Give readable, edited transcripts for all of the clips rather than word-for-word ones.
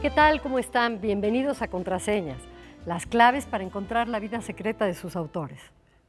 ¿Qué tal? ¿Cómo están? Bienvenidos a Contraseñas, las claves para encontrar la vida secreta de sus autores.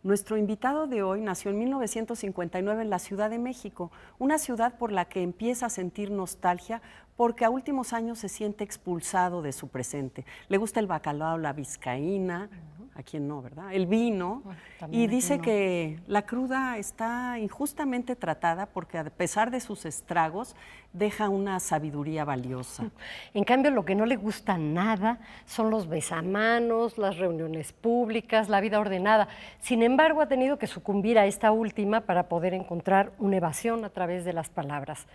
Nuestro invitado de hoy nació en 1959 en la Ciudad de México, una ciudad por la que empieza a sentir nostalgia porque a últimos años se siente expulsado de su presente. Le gusta el bacalao, la vizcaína, a quién no, ¿verdad? El vino, y dice que la cruda está injustamente tratada porque a pesar de sus estragos deja una sabiduría valiosa. En cambio, lo que no le gusta nada son los besamanos, las reuniones públicas, la vida ordenada. Sin embargo, ha tenido que sucumbir a esta última para poder encontrar una evasión a través de las palabras.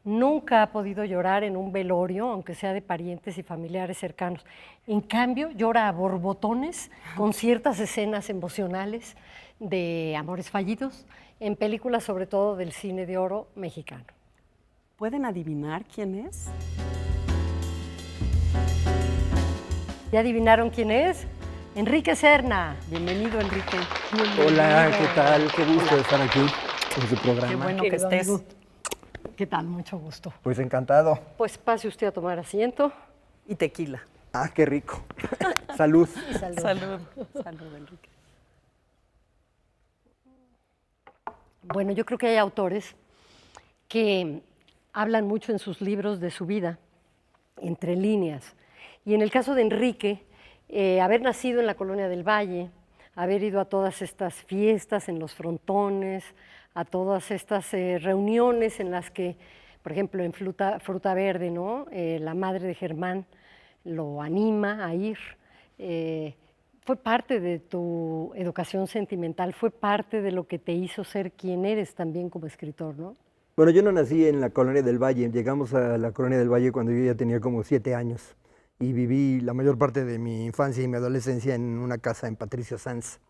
Nunca ha podido llorar en un velorio, aunque sea de parientes y familiares cercanos. En cambio, llora a borbotones con ciertas escenas emocionales de amores fallidos, en películas sobre todo del cine de oro mexicano. ¿Pueden adivinar quién es? ¿Ya adivinaron quién es? Enrique Serna. Bienvenido, Enrique. Bienvenido. Hola, ¿qué tal? Qué gusto estar aquí en su programa. Qué bueno Qué que estés. amigo. ¿Qué tal? Mucho gusto. Pues encantado. Pues pase usted a tomar asiento. Y tequila. Ah, qué rico. Salud. Salud. Salud. Salud, Enrique. Bueno, yo creo que hay autores que hablan mucho en sus libros de su vida, entre líneas. Y en el caso de Enrique, haber nacido en la Colonia del Valle, haber ido a todas estas fiestas en los frontones, a todas estas reuniones en las que, por ejemplo, en Fruta Verde, ¿no? La madre de Germán lo anima a ir. Fue parte de tu educación sentimental, fue parte de lo que te hizo ser quien eres también como escritor, ¿no? Bueno, yo no nací en la Colonia del Valle. Llegamos a la Colonia del Valle cuando yo ya tenía como 7 años. Y viví la mayor parte de mi infancia y mi adolescencia en una casa en Patricio Sanz,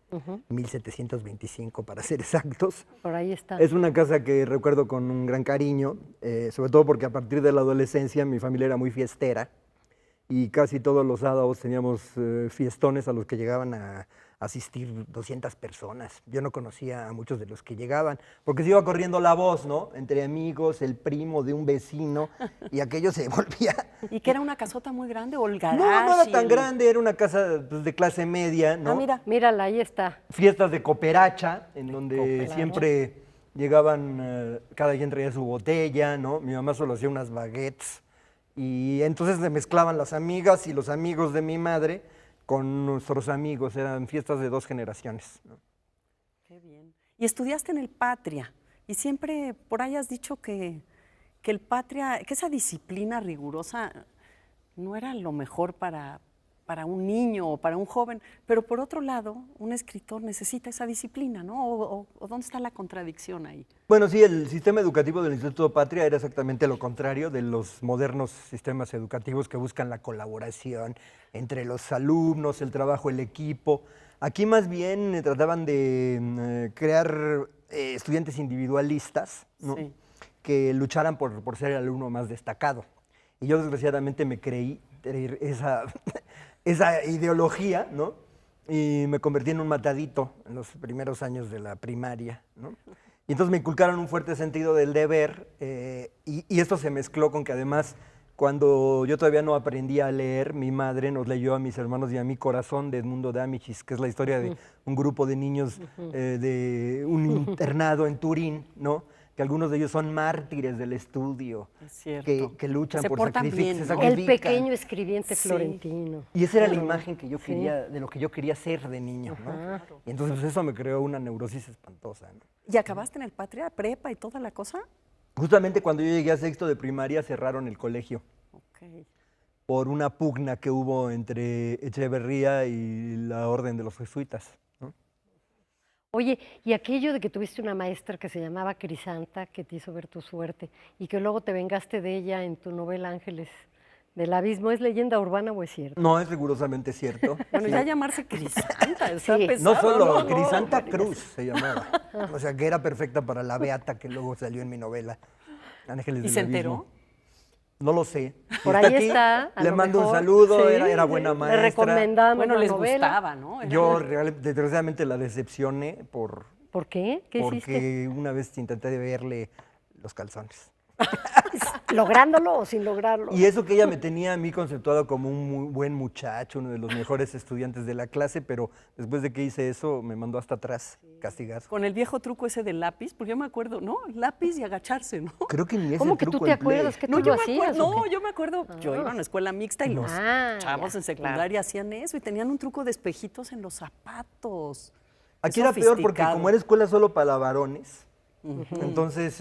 1725 para ser exactos. Por ahí está. Es una casa que recuerdo con un gran cariño, sobre todo porque a partir de la adolescencia mi familia era muy fiestera y casi todos los sábados teníamos fiestones a los que llegaban a asistir 200 personas. Yo no conocía a muchos de los que llegaban, porque se iba corriendo la voz, ¿no? Entre amigos, el primo de un vecino, y aquello se volvía... ¿Y que era una casota muy grande o el garage? No era tan grande, era una casa pues, de clase media, ¿no? Ah, mira. Mírala, ahí está. Fiestas de cooperacha, en donde siempre llegaban, cada quien traía su botella, ¿no? Mi mamá solo hacía unas baguettes, y entonces se mezclaban las amigas y los amigos de mi madre con nuestros amigos, eran fiestas de 2 generaciones, ¿no? Qué bien. Y estudiaste en el Patria, y siempre por ahí has dicho que el Patria, que esa disciplina rigurosa no era lo mejor para un niño o para un joven, pero por otro lado, un escritor necesita esa disciplina, ¿no? ¿O dónde está la contradicción ahí? Bueno, sí, el sistema educativo del Instituto Patria era exactamente lo contrario de los modernos sistemas educativos que buscan la colaboración entre los alumnos, el trabajo, el equipo. Aquí más bien trataban de crear estudiantes individualistas, ¿no? Sí. Que lucharan por ser el alumno más destacado. Y yo desgraciadamente me creí esa ideología, ¿no? Y me convertí en un matadito en los primeros años de la primaria, ¿no? Y entonces me inculcaron un fuerte sentido del deber y esto se mezcló con que además cuando yo todavía no aprendía a leer, mi madre nos leyó a mis hermanos y a mí Corazón de Edmundo de Amichis, que es la historia de un grupo de niños de un internado en Turín, ¿no? Que algunos de ellos son mártires del estudio, Es cierto. que luchan Se por portan sacrificios, bien, se ¿no? El sacrifican. pequeño escribiente Sí. florentino. Y esa era la Claro. imagen que yo quería, de lo que yo quería ser de niño, ¿no? Y entonces pues, eso me creó una neurosis espantosa, ¿no? ¿Y acabaste en el Patria, prepa y toda la cosa? Justamente cuando yo llegué a 6º de primaria cerraron el colegio Ok. por una pugna que hubo entre Echeverría y la Orden de los Jesuitas, ¿no? Oye, y aquello de que tuviste una maestra que se llamaba Crisanta, que te hizo ver tu suerte, y que luego te vengaste de ella en tu novela Ángeles del Abismo, ¿es leyenda urbana o es cierto? No, es rigurosamente cierto. Bueno, Sí. ya llamarse Crisanta, está Sí. pesado, No solo, ¿no? Crisanta No, Cruz se llamaba. O sea, que era perfecta para la beata que luego salió en mi novela, Ángeles ¿Y del se Abismo. enteró? No lo sé. Si Por ahí aquí, está, a le lo mando un mejor. saludo, Sí, era buena sí. maestra. Le recomendamos Bueno, la les novela. gustaba, ¿no? Era- Yo desgraciadamente la decepcioné ¿Por qué? ¿Qué hiciste? porque una vez intenté verle los calzones. ¿Lográndolo o sin lograrlo? Y eso que ella me tenía a mí conceptuado como un muy buen muchacho, uno de los mejores estudiantes de la clase, pero después de que hice eso me mandó hasta atrás, castigado. Con el viejo truco ese del lápiz, porque yo me acuerdo, ¿no? Lápiz y agacharse, ¿no? Creo que ni ese ¿Cómo que tú truco te empleé. acuerdas que No, tú yo lo me hacías? acuerdo, ¿o qué? yo me acuerdo, yo iba a una escuela mixta y los Ah, chavos ya, en secundaria hacían eso y tenían un truco de espejitos en los zapatos. Aquí Es era peor porque sofisticado. como era escuela solo para varones, entonces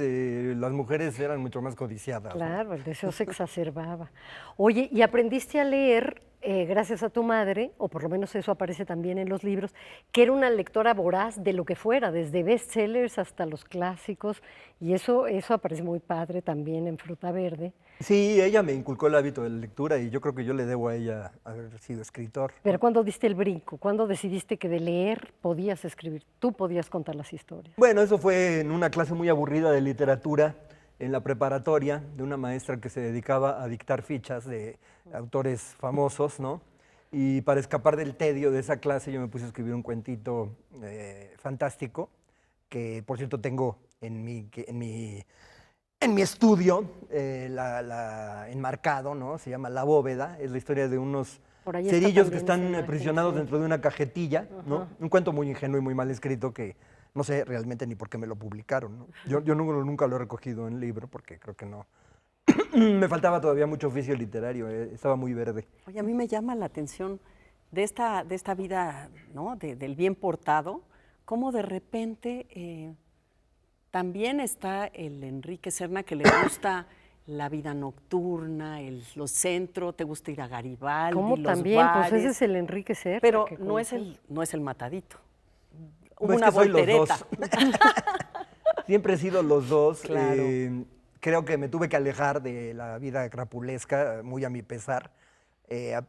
las mujeres eran mucho más codiciadas. ¿no? Claro, el deseo se exacerbaba. Oye, ¿y aprendiste a leer gracias a tu madre, o por lo menos eso aparece también en los libros, que era una lectora voraz de lo que fuera, desde bestsellers hasta los clásicos, y eso aparece muy padre también en Fruta Verde? Sí, ella me inculcó el hábito de la lectura y yo creo que yo le debo a ella haber sido escritor. Pero ¿cuándo diste el brinco? ¿Cuándo decidiste que de leer podías escribir? Tú podías contar las historias. Bueno, eso fue en una clase muy aburrida de literatura en la preparatoria de una maestra que se dedicaba a dictar fichas de autores famosos, ¿no? Y para escapar del tedio de esa clase yo me puse a escribir un cuentito fantástico que, por cierto, tengo en mi estudio, enmarcado, ¿no? Se llama La Bóveda, es la historia de unos Por ahí está cerillos que también esa están imagen, aprisionados sí. dentro de una cajetilla, ¿no? Un cuento muy ingenuo y muy mal escrito que no sé realmente ni por qué me lo publicaron, ¿no? Yo nunca lo he recogido en libro porque creo que no. Me faltaba todavía mucho oficio literario, estaba muy verde. Oye, a mí me llama la atención de esta vida, ¿no? Del bien portado, cómo de repente también está el Enrique Serna que le gusta la vida nocturna, los centros, te gusta ir a Garibaldi, ¿Cómo los también? bares, Pues ese es el Enrique Serna. pero que no es conoces. el matadito. No, Hubo es una que soy los voltereta. dos. Siempre he sido los dos. Claro. Creo que me tuve que alejar de la vida crapulesca, muy a mi pesar,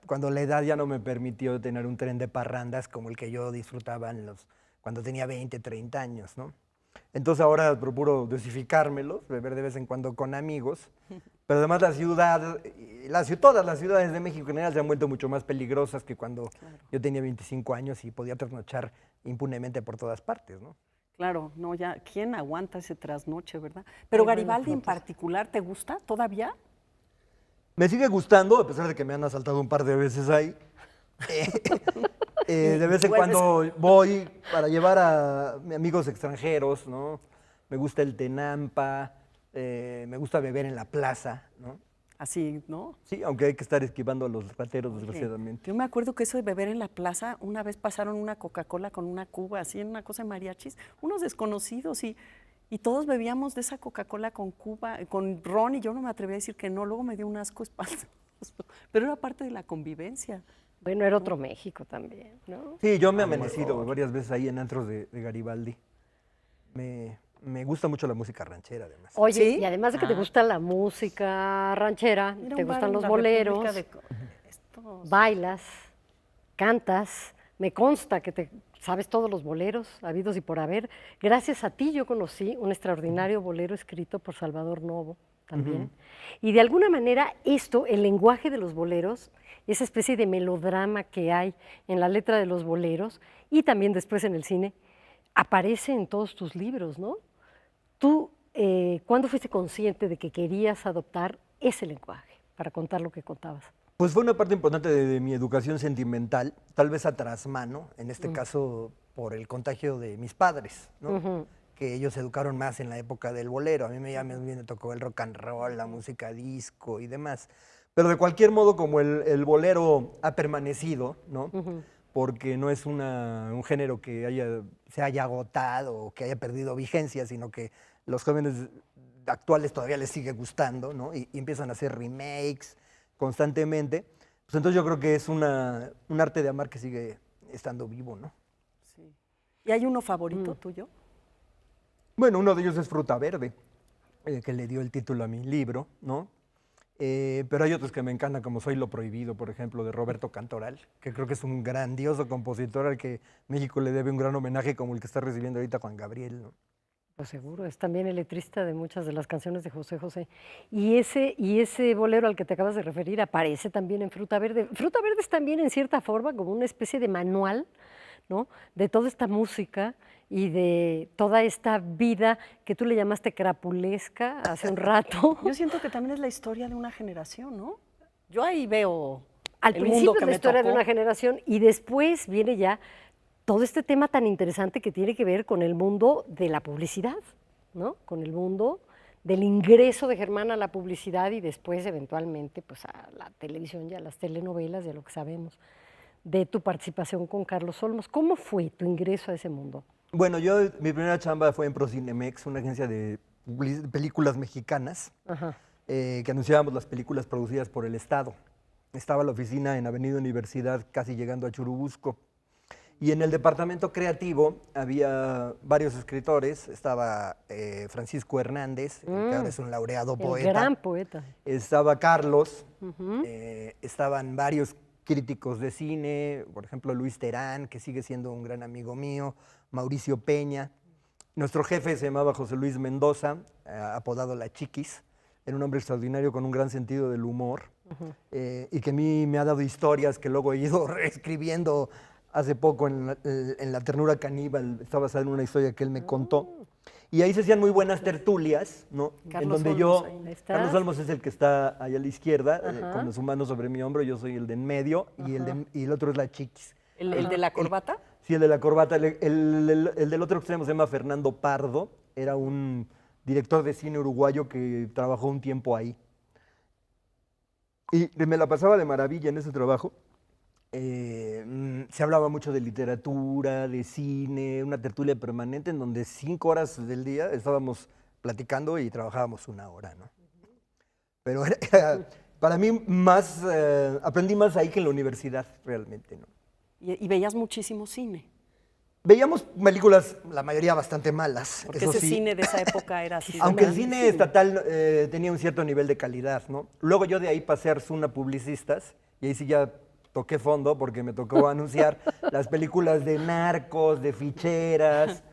cuando la edad ya no me permitió tener un tren de parrandas como el que yo disfrutaba cuando tenía 20, 30 años, ¿no? Entonces ahora procuro dosificármelos, beber de vez en cuando con amigos, pero además todas las ciudades de México en general se han vuelto mucho más peligrosas que cuando yo tenía 25 años y podía trasnochar impunemente por todas partes, ¿no? Claro, no, ya, ¿quién aguanta ese trasnoche, verdad? Pero Ay, bueno, Garibaldi en fotos. particular, ¿te gusta todavía? Me sigue gustando, a pesar de que me han asaltado un par de veces ahí. De vez en cuando voy para llevar a amigos extranjeros, ¿no? Me gusta el Tenampa, me gusta beber en la plaza, ¿no? Así, ¿no? Sí, aunque hay que estar esquivando a los rateros, Oye, desgraciadamente. yo me acuerdo que eso de beber en la plaza, una vez pasaron una Coca-Cola con una cuba, así en una cosa de mariachis, unos desconocidos y todos bebíamos de esa Coca-Cola con cuba, con ron y yo no me atreví a decir que no, luego me dio un asco espantoso, pero era parte de la convivencia. Bueno, era otro México también, ¿no? Sí, yo me he amanecido varias veces ahí en antros de Garibaldi. Me gusta mucho la música ranchera, además. Oye, ¿Sí? y además de que te gusta la música ranchera, Era te un bar gustan en los la boleros, República estos- bailas, cantas, me consta que te sabes todos los boleros habidos y por haber. Gracias a ti yo conocí un extraordinario bolero escrito por Salvador Novo también. Y de alguna manera esto, el lenguaje de los boleros, esa especie de melodrama que hay en la letra de los boleros y también después en el cine, aparece en todos tus libros, ¿no? ¿Tú cuándo fuiste consciente de que querías adoptar ese lenguaje para contar lo que contabas? Pues fue una parte importante de mi educación sentimental, tal vez a trasmano, en este caso por el contagio de mis padres, ¿no? Que ellos se educaron más en la época del bolero. A mí ya más bien me tocó el rock and roll, la música disco y demás. Pero de cualquier modo, como el bolero ha permanecido, ¿no? Porque no es un género que se haya agotado o que haya perdido vigencia, sino que los jóvenes actuales todavía les sigue gustando, ¿no? Y empiezan a hacer remakes constantemente. Pues entonces yo creo que es un arte de amar que sigue estando vivo, ¿no? Sí. ¿Y hay uno favorito tuyo? Bueno, uno de ellos es Fruta Verde, que le dio el título a mi libro, ¿no? Pero hay otros que me encantan, como Soy lo Prohibido, por ejemplo, de Roberto Cantoral, que creo que es un grandioso compositor al que México le debe un gran homenaje como el que está recibiendo ahorita Juan Gabriel, ¿no? Pues seguro, es también el letrista de muchas de las canciones de José José. Y ese bolero al que te acabas de referir aparece también en Fruta Verde. Fruta Verde es también en cierta forma como una especie de manual ¿no? De toda esta música y de toda esta vida que tú le llamaste crapulesca hace un rato. Yo siento que también es la historia de una generación, ¿no? Yo ahí veo Al el principio mundo que es la me historia de tocó. una generación y después viene ya todo este tema tan interesante que tiene que ver con el mundo de la publicidad, ¿no? Con el mundo del ingreso de Germán a la publicidad y después eventualmente pues a la televisión y a las telenovelas y a lo que sabemos de tu participación con Carlos Olmos. ¿Cómo fue tu ingreso a ese mundo? Bueno, mi primera chamba fue en Procinemex, una agencia de películas mexicanas, Ajá. que anunciábamos las películas producidas por el Estado. Estaba la oficina en Avenida Universidad, casi llegando a Churubusco. Y en el departamento creativo había varios escritores. Estaba Francisco Hernández, que ahora es un laureado El poeta. gran poeta. Estaba Carlos, estaban varios críticos de cine, por ejemplo Luis Terán, que sigue siendo un gran amigo mío, Mauricio Peña. Nuestro jefe se llamaba José Luis Mendoza, apodado La Chiquis. Era un hombre extraordinario con un gran sentido del humor y que a mí me ha dado historias que luego he ido reescribiendo hace poco en La Ternura Caníbal. Está basada en una historia que él me contó. Y ahí se hacían muy buenas tertulias, ¿no? Carlos en donde Olmos, yo... ahí está. Carlos Olmos es el que está allá a la izquierda, con su mano sobre mi hombro. Yo soy el de en medio y el otro es La Chiquis. ¿El de la corbata? Sí, el de la corbata. El del otro extremo se llama Fernando Pardo. Era un director de cine uruguayo que trabajó un tiempo ahí. Y me la pasaba de maravilla en ese trabajo. Se hablaba mucho de literatura, de cine, una tertulia permanente en donde 5 horas del día estábamos platicando y trabajábamos 1 hora, ¿no? Pero para mí aprendí más ahí que en la universidad, realmente, ¿no? Y veías muchísimo cine. Veíamos películas, la mayoría bastante malas. Porque eso ese sí. cine de esa época era así. Aunque el malísimo. cine estatal tenía un cierto nivel de calidad, ¿no? Luego yo de ahí pasé a Arzuna Publicistas y ahí sí ya toqué fondo porque me tocó anunciar las películas de narcos, de ficheras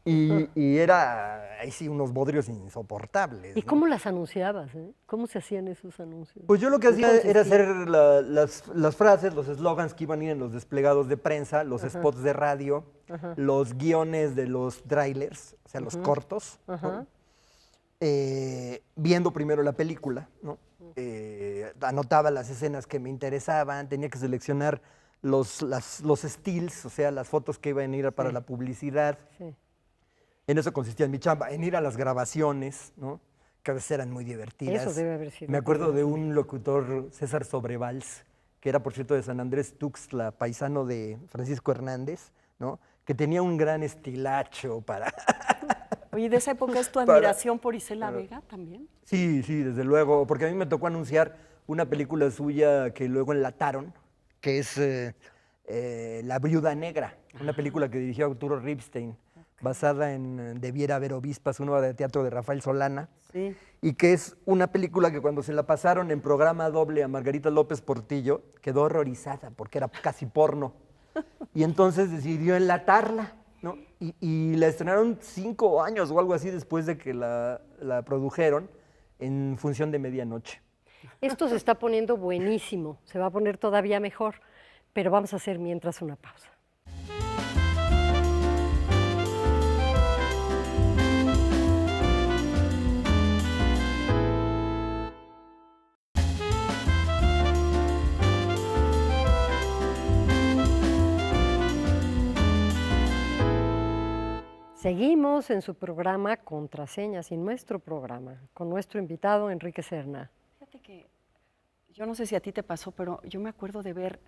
y era ahí sí unos bodrios insoportables, ¿Y ¿no? cómo las anunciabas? ¿Cómo se hacían esos anuncios? Pues yo lo que hacía era hacer las frases, los eslogans que iban a ir en los desplegados de prensa, los spots de radio, los guiones de los trailers, o sea, los cortos, ¿no? Viendo primero la película, ¿no? Anotaba las escenas que me interesaban, tenía que seleccionar los stills, o sea, las fotos que iban a ir para la publicidad. Sí. En eso consistía mi chamba, en ir a las grabaciones, ¿no? Que a veces eran muy divertidas. Eso debe haber sido Me acuerdo de un locutor, César Sobrevals, que era, por cierto, de San Andrés Tuxtla, paisano de Francisco Hernández, ¿no? Que tenía un gran estilacho para... Oye, ¿de esa época es tu admiración por Isela Vega también? Sí, sí, desde luego, porque a mí me tocó anunciar una película suya que luego enlataron, que es La Viuda Negra, una película que dirigió Arturo Ripstein, basada en Debiera haber ovispas, una obra de teatro de Rafael Solana, Sí. y que es una película que cuando se la pasaron en programa doble a Margarita López Portillo, quedó horrorizada porque era casi porno, y entonces decidió enlatarla, ¿no? Y la estrenaron 5 años o algo así después de que la produjeron en función de medianoche. Esto se está poniendo buenísimo, se va a poner todavía mejor, pero vamos a hacer mientras una pausa. Seguimos en su programa Contraseñas y nuestro programa con nuestro invitado Enrique Serna. Fíjate que yo no sé si a ti te pasó, pero yo me acuerdo de ver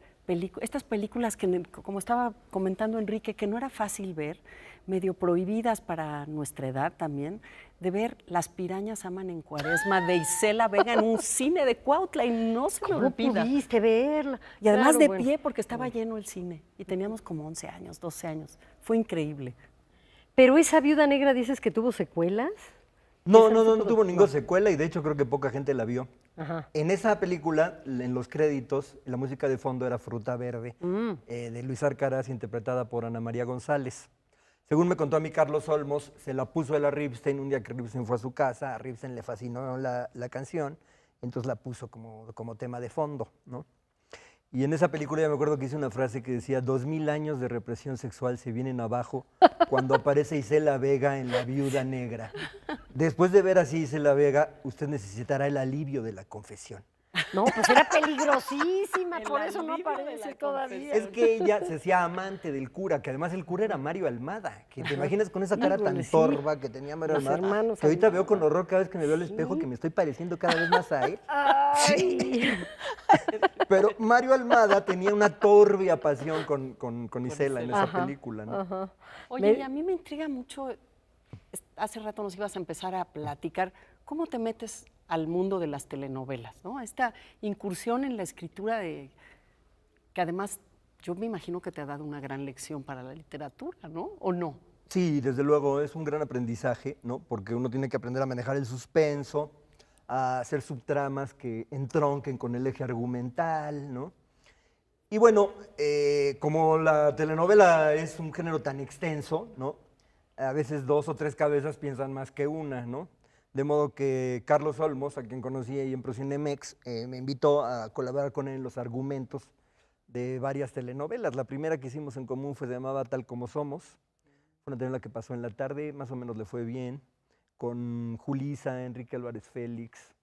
estas películas que, como estaba comentando Enrique, que no era fácil ver, medio prohibidas para nuestra edad también, de ver Las pirañas aman en Cuaresma de Isela Vega en un cine de Cuautla y no se me ¿Cómo olvida. pudiste verla? Y además Claro, de bueno. pie porque estaba lleno el cine y teníamos como 11 años, 12 años. Fue increíble. Pero esa Viuda Negra dices que tuvo secuelas. No, Esa no, sí no, no tuvo- tuvo ninguna no. secuela y de hecho creo que poca gente la vio. Ajá. En esa película, en los créditos, la música de fondo era Fruta Verde, de Luis Arcaraz, interpretada por Ana María González. Según me contó a mí Carlos Olmos, se la puso él a Ripstein un día que Ripstein fue a su casa, a Ripstein le fascinó la canción, entonces la puso como tema de fondo, ¿no? Y en esa película ya me acuerdo que hice una frase que decía, 2000 años de represión sexual se vienen abajo cuando aparece Isela Vega en La Viuda Negra. Después de ver así Isela Vega, usted necesitará el alivio de la confesión. No, pues era peligrosísima, El por eso no alivio de aparece la todavía. Es que ella se hacía amante del cura, que además el cura era Mario Almada, que te imaginas con esa cara tan Híjole, sí. torva que tenía Mario Los Almada, hermanos que ahorita Almada. veo con horror cada vez que me veo al espejo que me estoy pareciendo cada vez más a él. Ay. Pero Mario Almada tenía una turbia pasión con Isela en esa Ajá, película, ¿no? ajá. Oye, Me- y a mí me intriga mucho, hace rato nos ibas a empezar a platicar, ¿cómo te metes al mundo de las telenovelas, ¿no? Esta incursión en la escritura que además yo me imagino que te ha dado una gran lección para la literatura, ¿no? ¿O no? Sí, desde luego, es un gran aprendizaje, ¿no? Porque uno tiene que aprender a manejar el suspenso, a hacer subtramas que entronquen con el eje argumental, ¿no? Y bueno, como la telenovela es un género tan extenso, ¿no? A veces 2 o 3 cabezas piensan más que una, ¿no? De modo que Carlos Olmos, a quien conocí ahí en Procinemex, me invitó a colaborar con él en los argumentos de varias telenovelas. La primera que hicimos en común se llamaba Tal como somos. Fue una telenovela que pasó en la tarde, más o menos le fue bien, con Julisa, Enrique Álvarez Félix,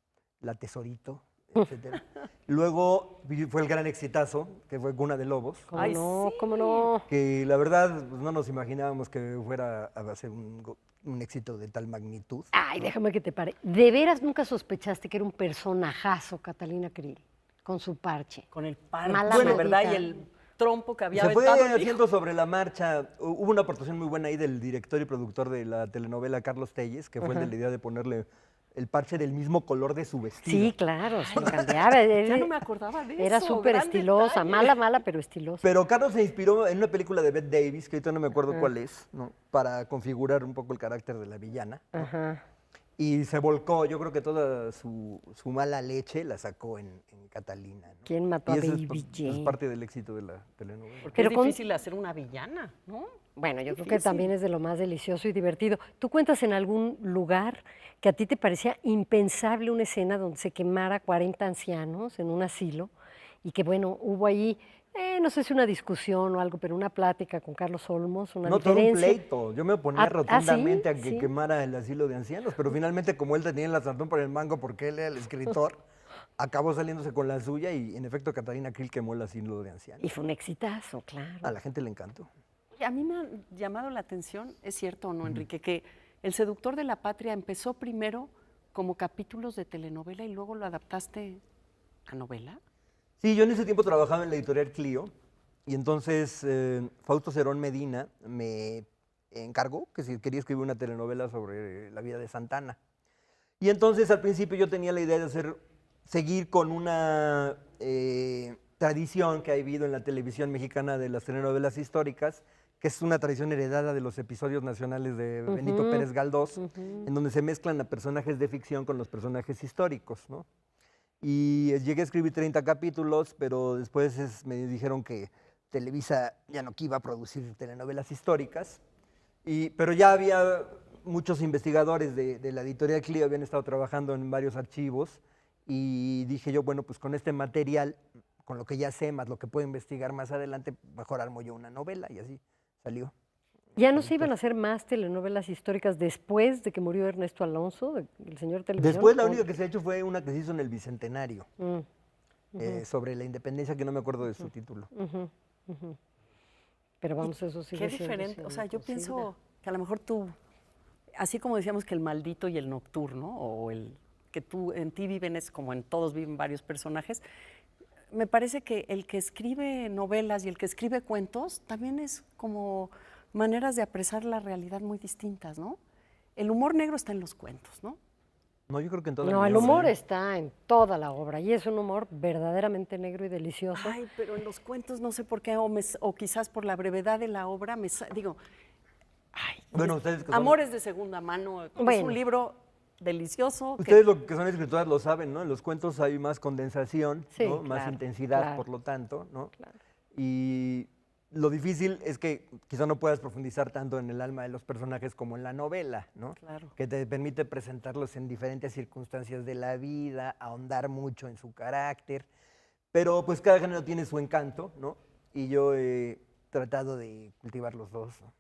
La Tesorito, etcétera. Luego fue el gran exitazo, que fue Cuna de Lobos, ¿Cómo Ay, no? sí. ¿Cómo no? que la verdad pues, no nos imaginábamos que fuera a ser un éxito de tal magnitud. Ay, déjame que te pare. ¿De veras nunca sospechaste que era un personajazo Catalina Krill con su parche? Con el parche, Mala ¿verdad? maldita. Y el trompo que había Se fue aventado el hijo. haciendo sobre la marcha. Hubo una aportación muy buena ahí del director y productor de la telenovela, Carlos Telles, que fue el de la idea de ponerle el parche del mismo color de su vestido. Sí, claro, se lo cambiaba. Ya no me acordaba de Era eso, súper gran estilosa, detalle. mala, pero estilosa. Pero Carlos se inspiró en una película de Bette Davis, que ahorita no me acuerdo cuál es, ¿no? Para configurar un poco el carácter de la villana. ¿no? Ajá. Y se volcó, yo creo que toda su mala leche la sacó en Catalina. ¿no? ¿Quién mató Y a eso Baby es, pues, Jane? parte del éxito de la telenovela. Porque Pero es con- difícil hacer una villana, ¿no? Bueno, yo creo que Difícil. también es de lo más delicioso y divertido. ¿Tú cuentas en algún lugar que a ti te parecía impensable una escena donde se quemara 40 ancianos en un asilo y que, bueno, hubo ahí, no sé si una discusión o algo, pero una plática con Carlos Olmos, una No, todo un diferencia? pleito. Yo me oponía ¿sí? rotundamente a que ¿Sí? quemara el asilo de ancianos, pero finalmente como él tenía la sartén por el mango porque él era el escritor, acabó saliéndose con la suya y en efecto Catalina Krill quemó el asilo de ancianos. Y fue un exitazo, claro. A la gente le encantó. A mí me ha llamado la atención, ¿es cierto o no, Enrique, que El seductor de la patria empezó primero como capítulos de telenovela y luego lo adaptaste a novela? Sí, yo en ese tiempo trabajaba en la editorial Clio y entonces Fausto Cerón Medina me encargó que si quería escribir una telenovela sobre la vida de Santana. Y entonces al principio yo tenía la idea de seguir con una tradición que ha habido en la televisión mexicana de las telenovelas históricas, que es una tradición heredada de los episodios nacionales de Benito Pérez Galdós, en donde se mezclan a personajes de ficción con los personajes históricos, ¿no? Y llegué a escribir 30 capítulos, pero después me dijeron que Televisa ya no iba a producir telenovelas históricas, pero ya había muchos investigadores de la editorial Clio, habían estado trabajando en varios archivos, y dije yo, bueno, pues con este material, con lo que ya sé, más lo que puedo investigar más adelante, mejor armo yo una novela, y así salió. ¿Ya no se iban a hacer más telenovelas históricas después de que murió Ernesto Alonso, el señor televisión? Después la ¿O- única que se ha hecho fue una que se hizo en el Bicentenario, sobre la independencia, que no me acuerdo de su título. Pero vamos, eso sigue Qué siendo diferente, sin o sea, yo considerar. pienso que a lo mejor tú, así como decíamos que el maldito y el nocturno, o el que tú en ti viven es como en todos viven varios personajes, me parece que el que escribe novelas y el que escribe cuentos también es como maneras de apresar la realidad muy distintas, ¿no? El humor negro está en los cuentos, ¿no? No, yo creo que en toda No, mi el obra. humor está en toda la obra y es un humor verdaderamente negro y delicioso. Ay, pero en los cuentos no sé por qué, o quizás por la brevedad de la obra, digo, ay, Bueno, ustedes que son- Amores de segunda mano, es Bueno. un libro delicioso. Ustedes lo que son escritoras lo saben, ¿no? En los cuentos hay más condensación, Sí, ¿no? Más claro, intensidad, claro. por lo tanto, ¿no? Claro. Y lo difícil es que quizá no puedas profundizar tanto en el alma de los personajes como en la novela, ¿no? Claro. Que te permite presentarlos en diferentes circunstancias de la vida, ahondar mucho en su carácter. pero pues cada género tiene su encanto, ¿no? Y yo he tratado de cultivar los dos, ¿no?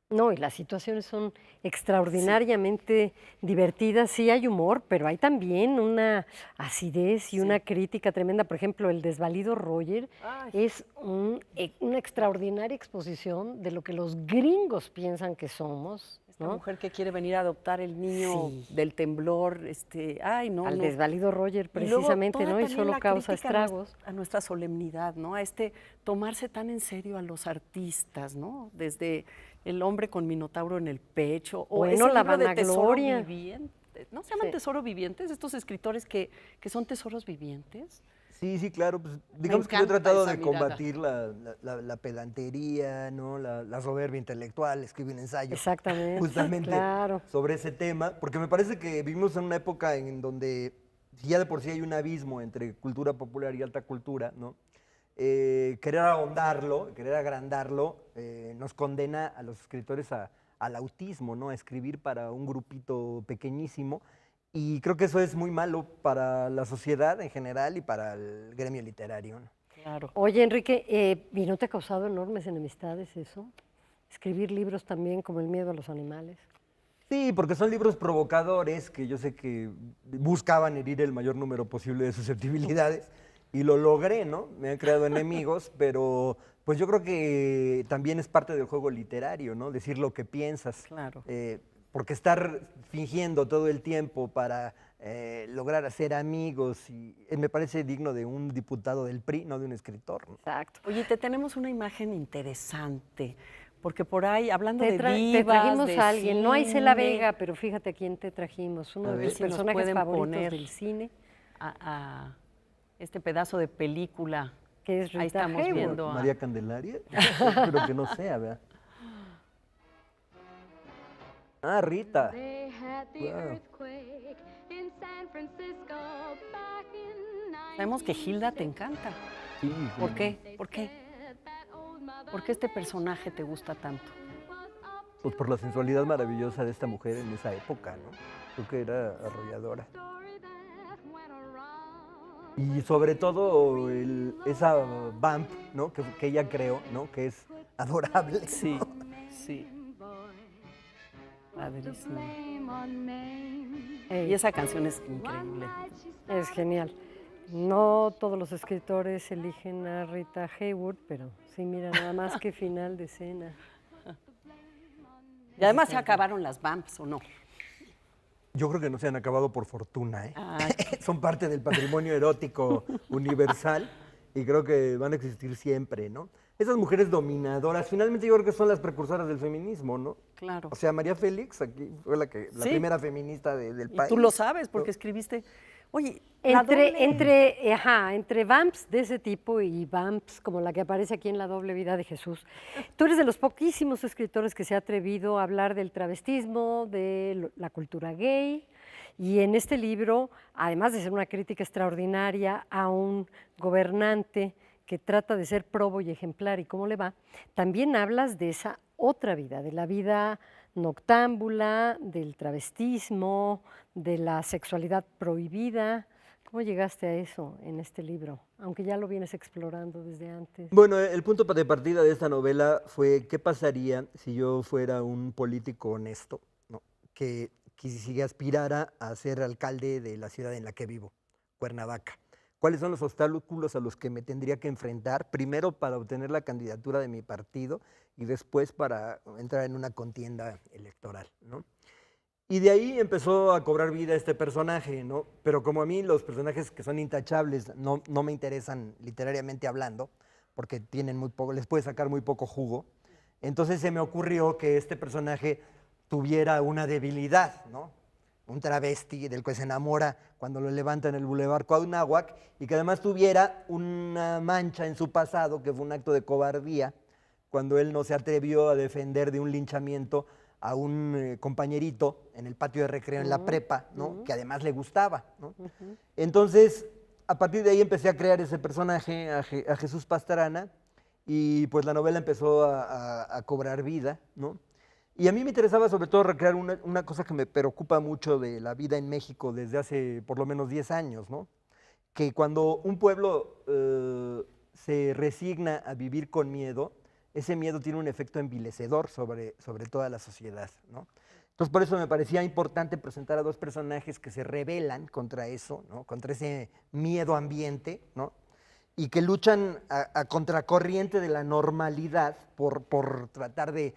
No, y las situaciones son extraordinariamente divertidas. Sí hay humor, pero hay también una acidez y una crítica tremenda. Por ejemplo, El desvalido Roger Ay. es una extraordinaria exposición de lo que los gringos piensan que somos, Esta ¿no? mujer que quiere venir a adoptar el niño del temblor, ay, no, Al no. desvalido Roger, Y luego precisamente, toda ¿no? Y también solo la causa crítica estragos. a nuestra solemnidad, ¿no? A tomarse tan en serio a los artistas, ¿no? Desde El hombre con Minotauro en el pecho, o Bueno, ese la libro de Tesoro vanagloria. Viviente. ¿No se llaman Sí. Tesoro Vivientes? Estos escritores que son tesoros vivientes. Sí, sí, claro. Pues, digamos que yo he encanta tratado esa de mirada. combatir la pedantería, ¿no? La soberbia intelectual. Escribí un ensayo Exactamente, justamente claro. sobre ese tema, porque me parece que vivimos en una época en donde si ya de por sí hay un abismo entre cultura popular y alta cultura, ¿no? Querer ahondarlo, querer agrandarlo, nos condena a los escritores al autismo, ¿no? A escribir para un grupito pequeñísimo. Y creo que eso es muy malo para la sociedad en general y para el gremio literario, ¿no? Claro. Oye, Enrique, ¿y no te ha causado enormes enemistades eso? Escribir libros también como El miedo a los animales. Sí, porque son libros provocadores que yo sé que buscaban herir el mayor número posible de susceptibilidades y lo logré, ¿no? Me han creado enemigos, pero pues yo creo que también es parte del juego literario, ¿no? Decir lo que piensas. Claro. Porque estar fingiendo todo el tiempo para lograr hacer amigos me parece digno de un diputado del PRI, no de un escritor, ¿no? Exacto. Oye, te tenemos una imagen interesante, porque por ahí, hablando Te de divas, te trajimos de a alguien, no a Isela cine, Vega, pero fíjate a quién te trajimos, uno A de ver los si nos personajes pueden favoritos poner del cine, a este pedazo de película. que es Rita Ahí estamos Hayworth. viendo a... María Candelaria, espero que no sea, ¿verdad? Ah, Rita. They had the Wow. earthquake in San Francisco back in Sabemos que Hilda te encanta. Sí, ¿Por sí. qué? ¿Por qué? ¿Por qué este personaje te gusta tanto? Pues por la sensualidad maravillosa de esta mujer en esa época, ¿no? Creo que era arrolladora. Y sobre todo esa vamp, ¿no? Que ella creó, ¿no? Que es adorable. Sí, sí. Padrísimo. Ey, Y esa canción es increíble. es genial. No todos los escritores eligen a Rita Hayworth, pero sí, mira, nada más que final de escena. Y además se acabaron las vamps, ¿o no? Yo creo que no se han acabado por fortuna, ¿eh? Ah, Son parte del patrimonio erótico universal y creo que van a existir siempre, ¿no? Esas mujeres dominadoras, finalmente yo creo que son las precursoras del feminismo, ¿no? claro. O sea, María Félix aquí fue la Sí. primera feminista del Y país. tú lo sabes porque escribiste... Oye, Entre vamps de ese tipo y vamps como la que aparece aquí en La doble vida de Jesús, tú eres de los poquísimos escritores que se ha atrevido a hablar del travestismo, de la cultura gay, y en este libro, además de ser una crítica extraordinaria a un gobernante que trata de ser probo y ejemplar y cómo le va, también hablas de esa otra vida, de la vida noctámbula, del travestismo, de la sexualidad prohibida. ¿Cómo llegaste a eso en este libro? Aunque ya lo vienes explorando desde antes. Bueno, el punto de partida de esta novela fue qué pasaría si yo fuera un político honesto, ¿no? que si aspirara a ser alcalde de la ciudad en la que vivo, Cuernavaca. ¿Cuáles son los obstáculos a los que me tendría que enfrentar? Primero para obtener la candidatura de mi partido y después para entrar en una contienda electoral, ¿no? Y de ahí empezó a cobrar vida este personaje, ¿no? Pero como a mí los personajes que son intachables no me interesan literariamente hablando, porque tienen muy poco, les puede sacar muy poco jugo, entonces se me ocurrió que este personaje tuviera una debilidad, ¿no? Un travesti del que se enamora cuando lo levanta en el Boulevard Cuauhnáhuac y que además tuviera una mancha en su pasado, que fue un acto de cobardía, cuando él no se atrevió a defender de un linchamiento a un compañerito en el patio de recreo en la prepa, ¿no? Que además le gustaba, ¿no? Entonces, a partir de ahí empecé a crear ese personaje, a Jesús Pastrana, y pues la novela empezó a cobrar vida, ¿no? Y a mí me interesaba sobre todo recrear una cosa que me preocupa mucho de la vida en México desde hace por lo menos 10 años, ¿no? que cuando un pueblo se resigna a vivir con miedo, ese miedo tiene un efecto envilecedor sobre toda la sociedad, ¿no? Entonces, por eso me parecía importante presentar a dos personajes que se rebelan contra eso, ¿no? Contra ese miedo ambiente, ¿no? Y que luchan a contracorriente de la normalidad por tratar de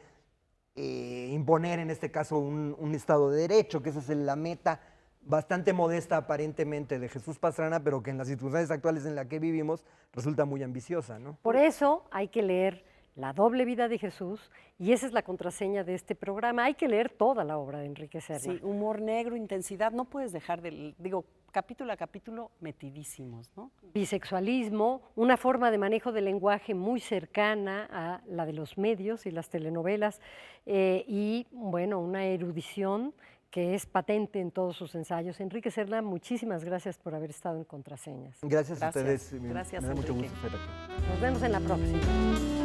imponer, en este caso, un Estado de Derecho, que esa es la meta bastante modesta aparentemente de Jesús Pastrana, pero que en las circunstancias actuales en las que vivimos resulta muy ambiciosa, ¿no? Por eso hay que leer La doble vida de Jesús, y esa es la contraseña de este programa. Hay que leer toda la obra de Enrique Serna. Sí, humor negro, intensidad, no puedes dejar de, digo, capítulo a capítulo metidísimos, ¿no? Bisexualismo, una forma de manejo del lenguaje muy cercana a la de los medios y las telenovelas, y bueno, una erudición que es patente en todos sus ensayos. Enrique Serna, muchísimas gracias por haber estado en Contraseñas. Gracias a Gracias. ustedes. Gracias, me da mucho Enrique. gusto estar aquí. Nos vemos en la próxima.